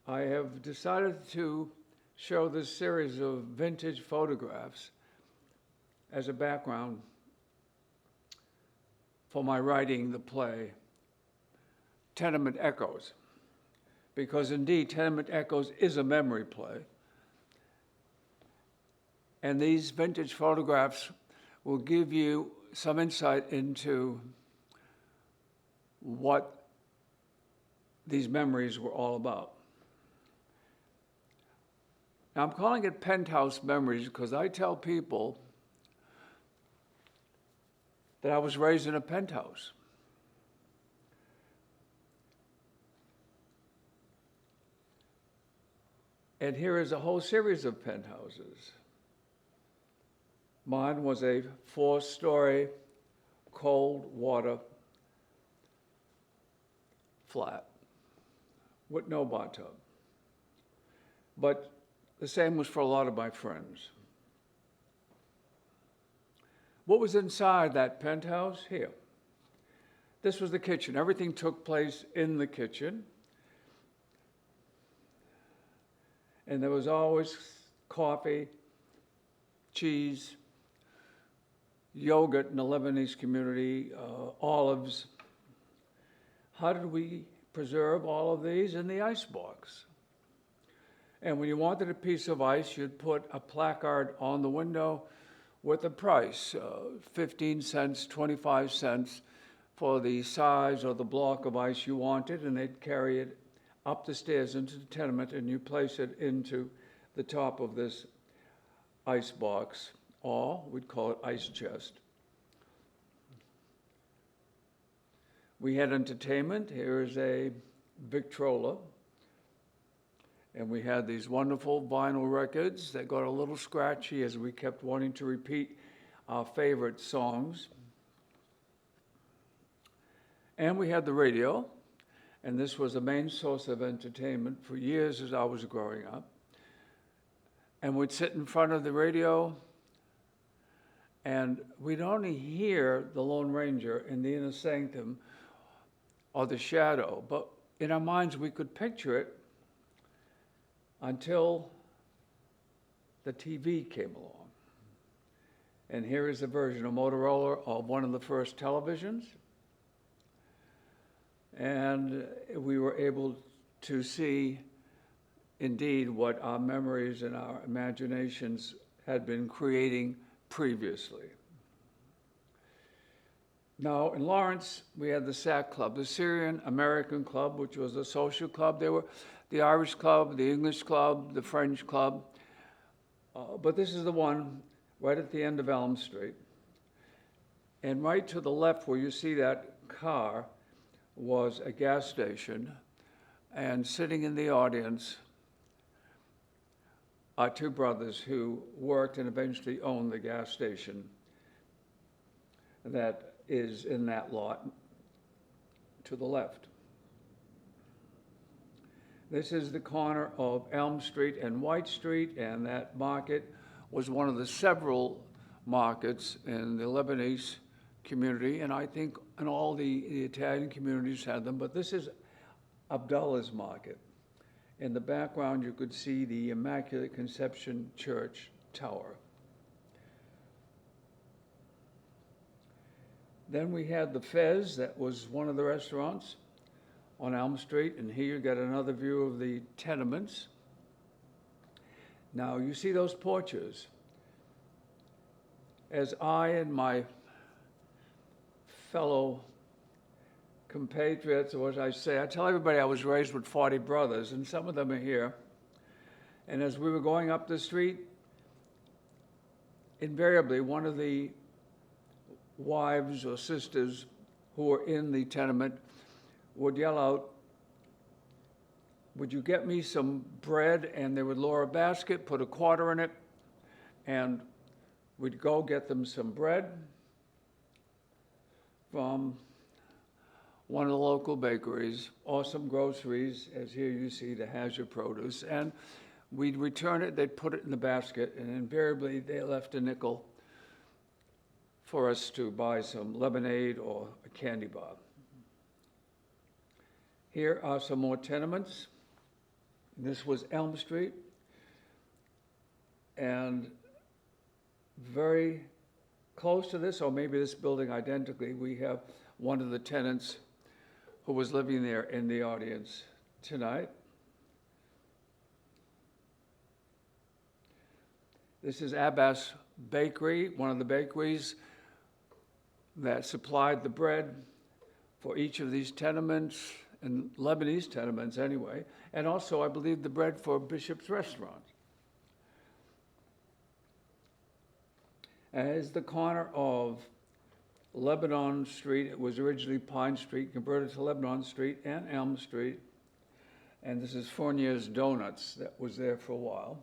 I have decided to show this series of vintage photographs as a background for my writing the play, Tenement Echoes, because indeed Tenement Echoes is a memory play. And these vintage photographs will give you some insight into what these memories were all about. Now, I'm calling it Penthouse Memories because I tell people that I was raised in a penthouse. And here is a whole series of penthouses. Mine was a 4-story cold water flat with no bathtub. But the same was for a lot of my friends. What was inside that penthouse? Here. This was the kitchen. Everything took place in the kitchen. And there was always coffee, cheese, yogurt in the Lebanese community, olives. How did we preserve all of these? In the icebox. And when you wanted a piece of ice, you'd put a placard on the window with a price, 15 cents, 25 cents for the size or the block of ice you wanted, and they'd carry it up the stairs into the tenement, and you place it into the top of this ice box, or we'd call it ice chest. We had entertainment. Here is a Victrola. And we had these wonderful vinyl records that got a little scratchy as we kept wanting to repeat our favorite songs. And we had the radio, and this was the main source of entertainment for years as I was growing up. And we'd sit in front of the radio, and we'd only hear the Lone Ranger in the inner sanctum or the shadow, but in our minds we could picture it until the TV came along. And here is a version of Motorola of one of the first televisions. And we were able to see indeed what our memories and our imaginations had been creating previously. Now, in Lawrence, we had the SAC Club, the Syrian American Club, which was a social club. There were the Irish Club, the English Club, the French Club. But this is the one right at the end of Elm Street. And right to the left where you see that car was a gas station. And sitting in the audience are two brothers who worked and eventually owned the gas station that is in that lot to the left. This is the corner of Elm Street and White Street, and that market was one of the several markets in the Lebanese community, and I think in all the Italian communities had them, but this is Abdullah's Market. In the background, you could see the Immaculate Conception Church tower. Then we had the Fez, that was one of the restaurants on Elm Street, and here you get another view of the tenements. Now, you see those porches. As I and my fellow compatriots, or as I say, I tell everybody I was raised with 40 brothers, and some of them are here. And as we were going up the street, invariably one of the wives or sisters who were in the tenement would yell out, "Would you get me some bread?" And they would lower a basket, put a quarter in it, and we'd go get them some bread from one of the local bakeries or some groceries, as here you see the Hazard produce, and we'd return it, they'd put it in the basket, and invariably they left a nickel for us to buy some lemonade or a candy bar. Here are some more tenements. This was Elm Street, and very close to this, or maybe this building identically, we have one of the tenants who was living there in the audience tonight. This is Abbas Bakery, one of the bakeries that supplied the bread for each of these tenements, and Lebanese tenements anyway, and also, I believe, the bread for Bishop's Restaurant. As the corner of Lebanon Street, it was originally Pine Street, converted to Lebanon Street and Elm Street, and this is Fournier's Donuts that was there for a while.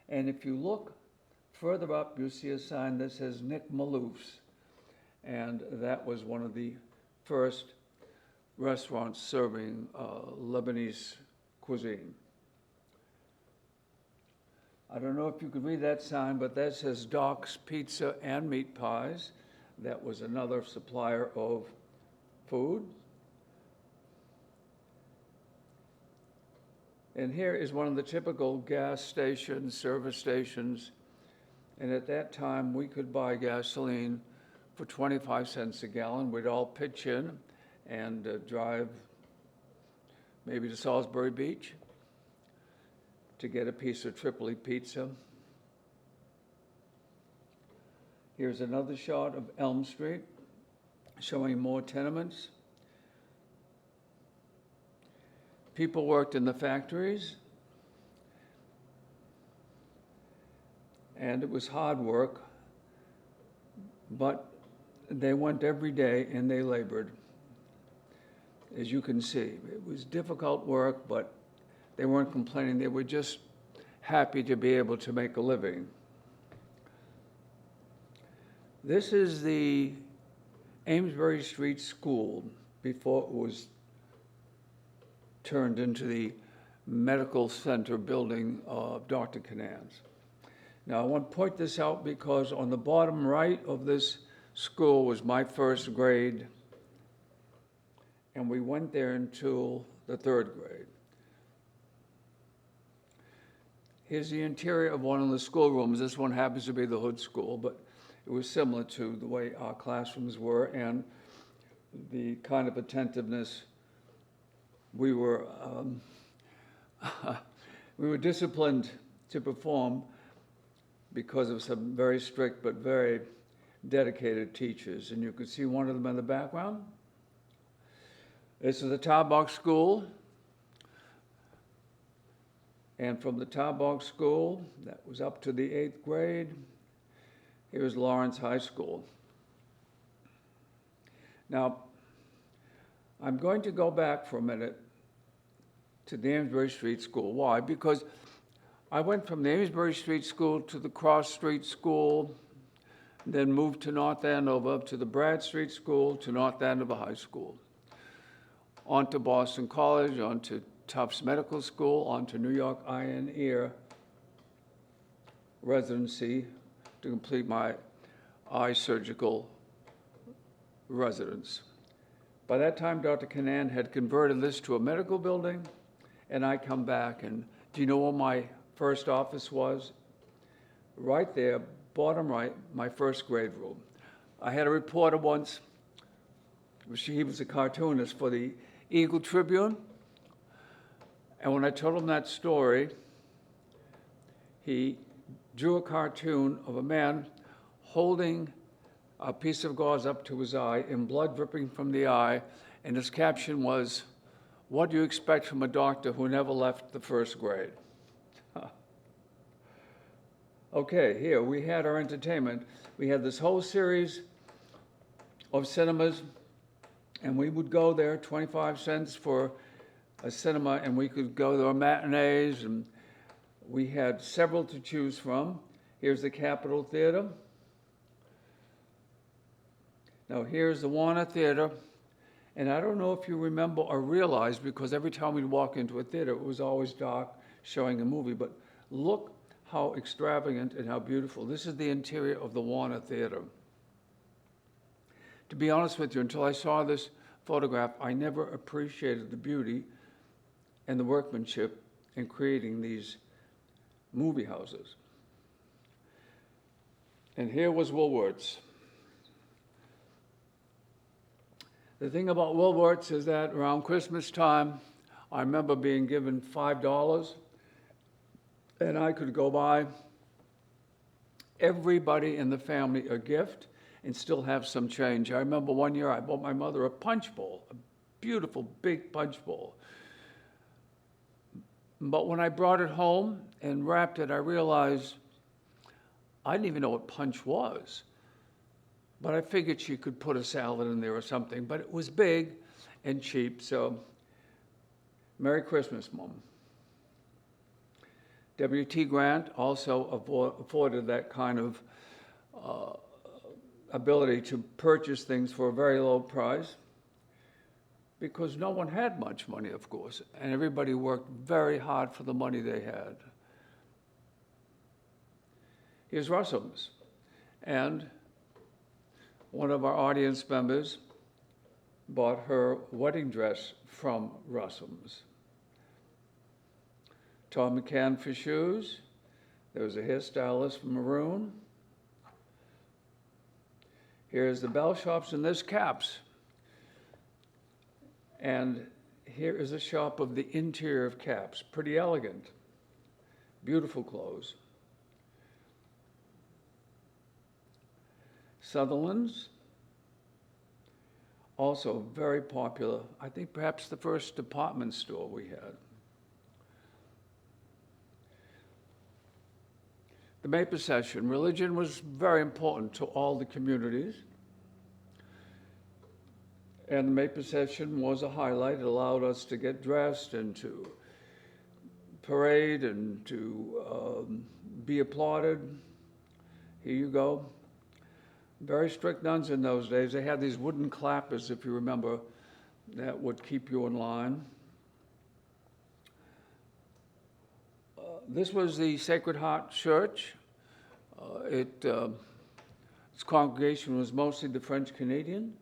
And if you look further up, you'll see a sign that says Nick Malouf's, and that was one of the first restaurants serving Lebanese cuisine. I don't know if you could read that sign, but that says Doc's Pizza and Meat Pies. That was another supplier of food. And here is one of the typical gas stations, service stations. And at that time, we could buy gasoline for 25 cents a gallon. We'd all pitch in and drive maybe to Salisbury Beach to get a piece of Tripoli pizza. Here's another shot of Elm Street, showing more tenements. People worked in the factories, and it was hard work, but they went every day and they labored. As you can see, it was difficult work, but they weren't complaining. They were just happy to be able to make a living. This is the Amesbury Street School before it was turned into the medical center building of Dr. Canan's. Now, I want to point this out because on the bottom right of this school was my first grade, and we went there until the third grade. Here's the interior of one of the schoolrooms. This one happens to be the Hood School, but it was similar to the way our classrooms were and the kind of attentiveness we were disciplined to perform because of some very strict but very dedicated teachers. And you could see one of them in the background. This is the Tarbox School. And from the Tarbox School, that was up to the 8th grade, here's Lawrence High School. Now, I'm going to go back for a minute to the Amesbury Street School. Why? Because I went from the Amesbury Street School to the Cross Street School, then moved to North Andover, to the Brad Street School, to North Andover High School, on to Boston College, on to Tufts Medical School, on to New York Eye and Ear residency to complete my eye surgical residence. By that time, Dr. Canan had converted this to a medical building, and I come back, and do you know where my first office was? Right there, bottom right, my first grade room. I had a reporter once, he was a cartoonist for the Eagle Tribune, and when I told him that story, he drew a cartoon of a man holding a piece of gauze up to his eye and blood dripping from the eye, and his caption was, "What do you expect from a doctor who never left the first grade?" Okay, here we had our entertainment. We had this whole series of cinemas, and we would go there, 25 cents for a cinema, and we could go to our matinees, and we had several to choose from. Here's the Capitol Theater. Now here's the Warner Theater, and I don't know if you remember or realize, because every time we'd walk into a theater, it was always dark showing a movie, but look how extravagant and how beautiful. This is the interior of the Warner Theater. To be honest with you, until I saw this photograph, I never appreciated the beauty and the workmanship in creating these movie houses. And here was Woolworth's. The thing about Woolworth's is that around Christmas time, I remember being given $5, and I could go buy everybody in the family a gift and still have some change. I remember one year I bought my mother a punch bowl, a beautiful big punch bowl. But when I brought it home and wrapped it, I realized I didn't even know what punch was. But I figured she could put a salad in there or something. But it was big and cheap, so Merry Christmas, Mom. W.T. Grant also afforded that kind of ability to purchase things for a very low price, because no one had much money, of course, and everybody worked very hard for the money they had. Here's Russell's, and one of our audience members bought her wedding dress from Russell's. Tom McCann for shoes. There was a hairstylist from Maroon. Here's the bell shops, and there's Caps. And here is a shop of the interior of Caps. Pretty elegant, beautiful clothes. Sutherland's, also very popular. I think perhaps the first department store we had. The May procession. Religion was very important to all the communities. And the May procession was a highlight. It allowed us to get dressed and to parade and to be applauded. Here you go. Very strict nuns in those days. They had these wooden clappers, if you remember, that would keep you in line. This was the Sacred Heart Church. Its congregation was mostly the French Canadian,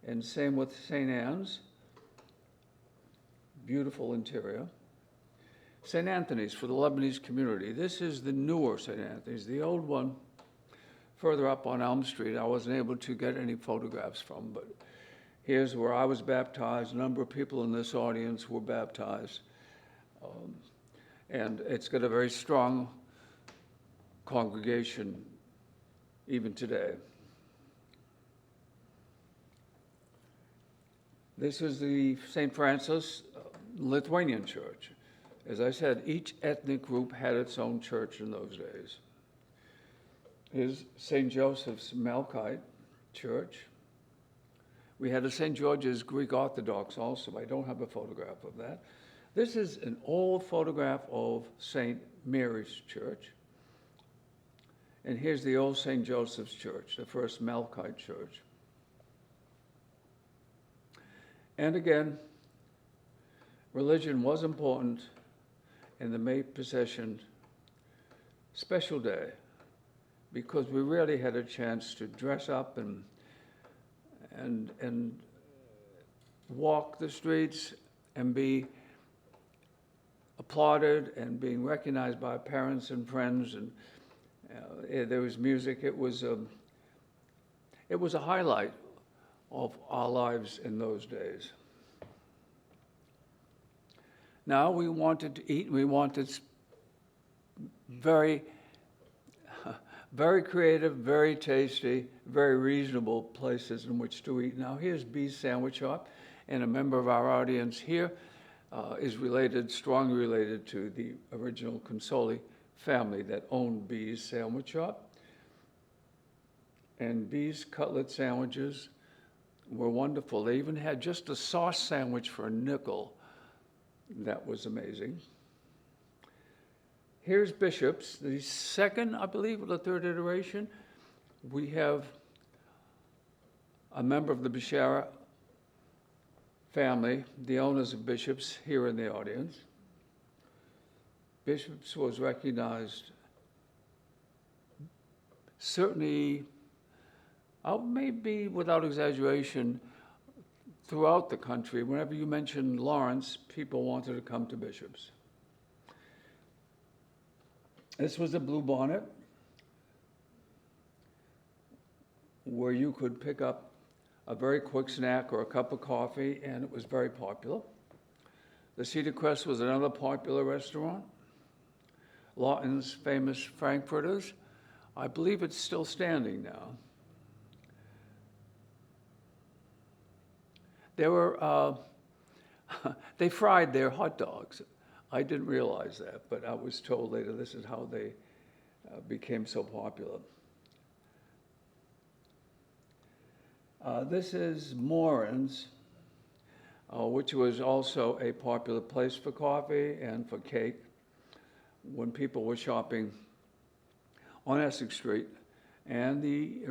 and same with St. Anne's. Beautiful interior. St. Anthony's for the Lebanese community. This is the newer St. Anthony's. The old one, further up on Elm Street, I wasn't able to get any photographs from, but here's where I was baptized. A number of people in this audience were baptized. And it's got a very strong congregation even today. This is the St. Francis Lithuanian church. As I said, each ethnic group had its own church in those days. Here's St. Joseph's Melkite Church. We had a St. George's Greek Orthodox also. I don't have a photograph of that. This is an old photograph of St. Mary's Church. And here's the old St. Joseph's Church, the first Melkite church. And again, religion was important in the May procession. Special day, because we really had a chance to dress up and walk the streets and be applauded and being recognized by parents and friends, and there was music. It was a highlight of our lives in those days. Now we wanted to eat. We wanted very, very creative, very tasty, very reasonable places in which to eat. Now here's Bee's Sandwich Shop, and a member of our audience here is strongly related to the original Consoli family that owned Bee's Sandwich Shop. And Bee's cutlet sandwiches were wonderful. They even had just a sauce sandwich for a nickel. That was amazing. Here's Bishop's, the second, I believe, or the third iteration. We have a member of the Bishara family, the owners of Bishop's, here in the audience. Bishop's was recognized, certainly, maybe without exaggeration, throughout the country, whenever you mentioned Lawrence, people wanted to come to Bishop's. This was a Blue Bonnet, where you could pick up a very quick snack or a cup of coffee, and it was very popular. The Cedar Crest was another popular restaurant. Lawton's famous Frankfurters, I believe it's still standing now. They were, they fried their hot dogs. I didn't realize that, but I was told later this is how they became so popular. This is Morin's, which was also a popular place for coffee and for cake when people were shopping on Essex Street, and the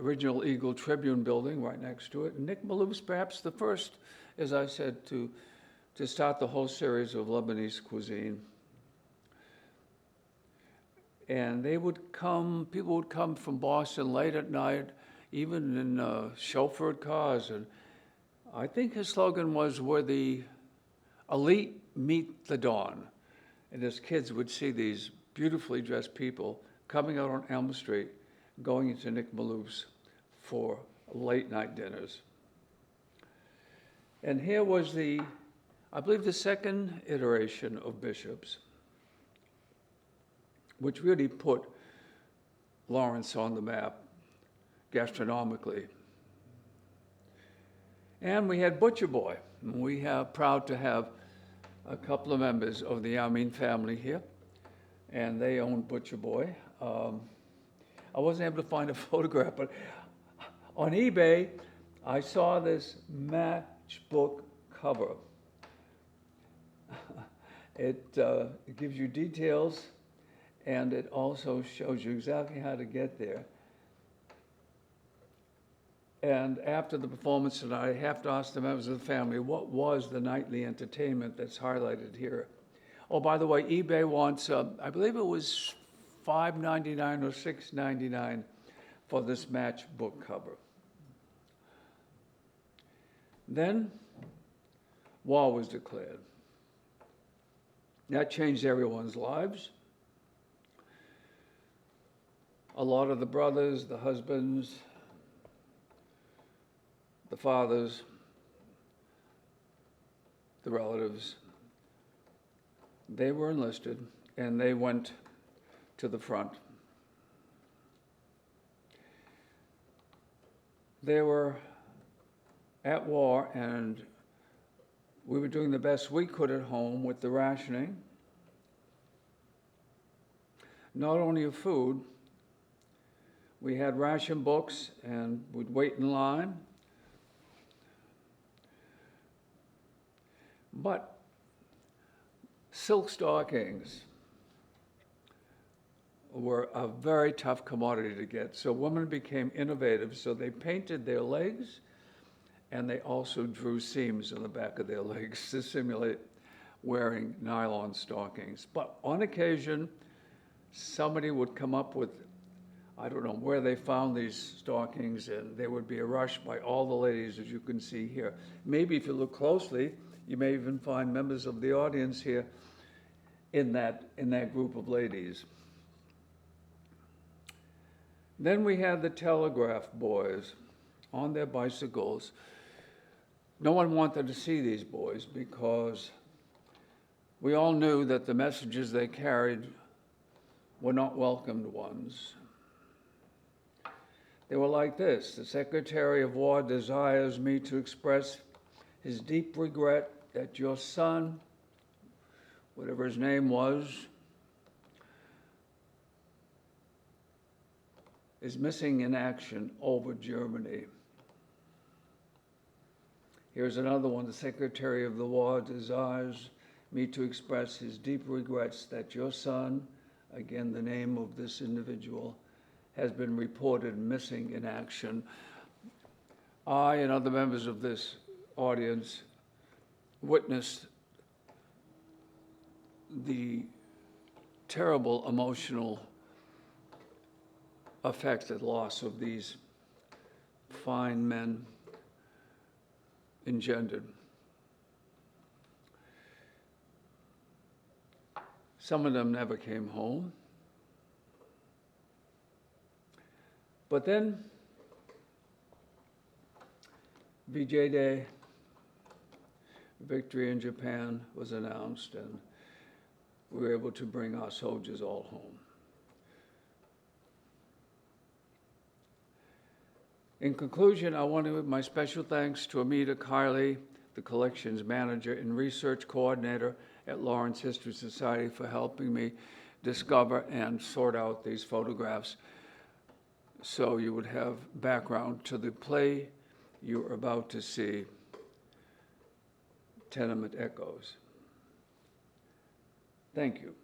original Eagle Tribune building right next to it. Nick Malouf's perhaps the first, as I said, to start the whole series of Lebanese cuisine. And they would come, people would come from Boston late at night, even in chauffeured cars. And I think his slogan was, where the elite meet the dawn. And his kids would see these beautifully dressed people coming out on Elm Street, going into Nick Malouf's for late night dinners. And here was the, I believe, the second iteration of Bishop's, which really put Lawrence on the map gastronomically. And we had Butcher Boy. We are proud to have a couple of members of the Amin family here, and they own Butcher Boy. I wasn't able to find a photograph, but on eBay, I saw this matchbook cover. It gives you details, and it also shows you exactly how to get there. And after the performance tonight, I have to ask the members of the family, what was the nightly entertainment that's highlighted here? Oh, by the way, eBay wants, I believe it was $5.99 or $6.99 for this matchbook cover. Then, war was declared. That changed everyone's lives. A lot of the brothers, the husbands, the fathers, the relatives, they were enlisted and they went to the front. They were at war, and we were doing the best we could at home with the rationing, not only of food. We had ration books and we'd wait in line. But silk stockings were a very tough commodity to get. So women became innovative. So they painted their legs, and they also drew seams in the back of their legs to simulate wearing nylon stockings. But on occasion, somebody would come up with, I don't know where they found these stockings, and there would be a rush by all the ladies, as you can see here. Maybe if you look closely, you may even find members of the audience here in that group of ladies. Then we had the telegraph boys on their bicycles. No one wanted to see these boys because we all knew that the messages they carried were not welcomed ones. They were like this: the Secretary of War desires me to express his deep regret that your son, whatever his name was, is missing in action over Germany. Here's another one: the Secretary of the War desires me to express his deep regrets that your son, again the name of this individual, has been reported missing in action. I and other members of this audience witnessed the terrible emotional effect and loss of these fine men engendered. Some of them never came home. But then, VJ Day, victory in Japan was announced, and we were able to bring our soldiers all home. In conclusion, I want to give my special thanks to Amita Kiley, the collections manager and research coordinator at Lawrence History Society, for helping me discover and sort out these photographs so you would have background to the play you're about to see, Tenement Echoes. Thank you.